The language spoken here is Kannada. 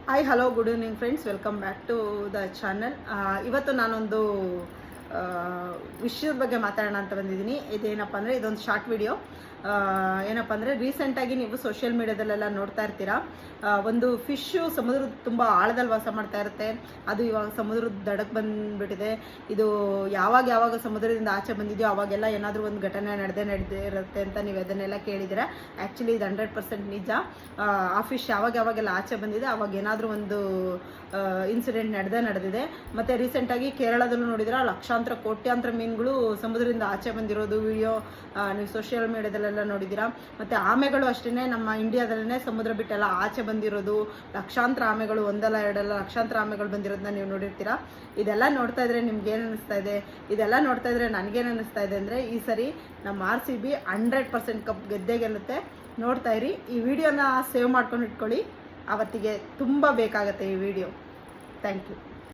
Hi hello good evening friends, welcome back to the channel. ಇವತ್ತು ನಾನೊಂದು ವಿಷಯದ ಬಗ್ಗೆ ಮಾತಾಡೋಣ ಅಂತ ಬಂದಿದ್ದೀನಿ. ಇದೇನಪ್ಪ ಅಂದರೆ ಇದೊಂದು ಶಾರ್ಟ್ ವಿಡಿಯೋ. ಏನಪ್ಪ ಅಂದರೆ ರೀಸೆಂಟಾಗಿ ನೀವು ಸೋಷಿಯಲ್ ಮೀಡಿಯಾದಲ್ಲೆಲ್ಲ ನೋಡ್ತಾ ಇರ್ತೀರಾ, ಒಂದು ಫಿಶ್ಶು ಸಮುದ್ರದ ತುಂಬ ಆಳದಲ್ಲಿ ವಾಸ ಮಾಡ್ತಾ ಇರುತ್ತೆ. ಅದು ಇವಾಗ ಸಮುದ್ರದ ದಡಕ್ಕೆ ಬಂದುಬಿಟ್ಟಿದೆ. ಇದು ಯಾವಾಗ ಸಮುದ್ರದಿಂದ ಆಚೆ ಬಂದಿದೆಯೋ ಅವಾಗೆಲ್ಲ ಏನಾದರೂ ಒಂದು ಘಟನೆ ನಡೆದೇ ಇರುತ್ತೆ ಅಂತ ನೀವು ಅದನ್ನೆಲ್ಲ ಕೇಳಿದ್ದೀರಾ. ಆ್ಯಕ್ಚುಲಿ ಇದು 100% ನಿಜ. ಆ ಫಿಶ್ ಯಾವಾಗೆಲ್ಲ ಆಚೆ ಬಂದಿದೆ ಅವಾಗ ಏನಾದರೂ ಒಂದು ಇನ್ಸಿಡೆಂಟ್ ನಡೆದಿದೆ. ಮತ್ತು ರೀಸೆಂಟಾಗಿ ಕೇರಳದಲ್ಲೂ ನೋಡಿದ್ರೆ ಲಕ್ಷಾಂತರ ಕೋಟ್ಯಾಂತರ ಮೀನುಗಳು ಸಮುದ್ರದಿಂದ ಆಚೆ ಬಂದಿರೋದು ವಿಡಿಯೋ ನೀವು ಸೋಷಿಯಲ್ ಮೀಡಿಯಾದಲ್ಲೆಲ್ಲ ನೋಡಿದ್ದೀರಾ. ಮತ್ತು ಆಮೆಗಳು ಅಷ್ಟೇ, ನಮ್ಮ ಇಂಡಿಯಾದಲ್ಲೇ ಸಮುದ್ರ ಬಿಟ್ಟೆಲ್ಲ ಆಚೆ ಬಂದಿರೋದು ಲಕ್ಷಾಂತರ ಆಮೆಗಳು, ಒಂದಲ್ಲ ಎರಡಲ್ಲ ಲಕ್ಷಾಂತರ ಆಮೆಗಳು ಬಂದಿರೋದನ್ನ ನೀವು ನೋಡಿರ್ತೀರಾ. ಇದೆಲ್ಲ ನೋಡ್ತಾ ಇದ್ರೆ ನಿಮ್ಗೆ ಏನು ಅನ್ನಿಸ್ತಾ ಇದೆ? ಇದೆಲ್ಲ ನೋಡ್ತಾ ಇದ್ರೆ ನನಗೇನು ಅನ್ನಿಸ್ತಾ ಇದೆ ಅಂದರೆ, ಈ ಸರಿ ನಮ್ಮ RCB 100% ಕಪ್ ಗೆದ್ದೇ ಗೆಲ್ಲುತ್ತೆ. ನೋಡ್ತಾ ಇರಿ. ಈ ವಿಡಿಯೋನ ಸೇವ್ ಮಾಡ್ಕೊಂಡು ಇಟ್ಕೊಳ್ಳಿ, ಅವತ್ತಿಗೆ ತುಂಬ ಬೇಕಾಗತ್ತೆ ಈ ವಿಡಿಯೋ. Thank you.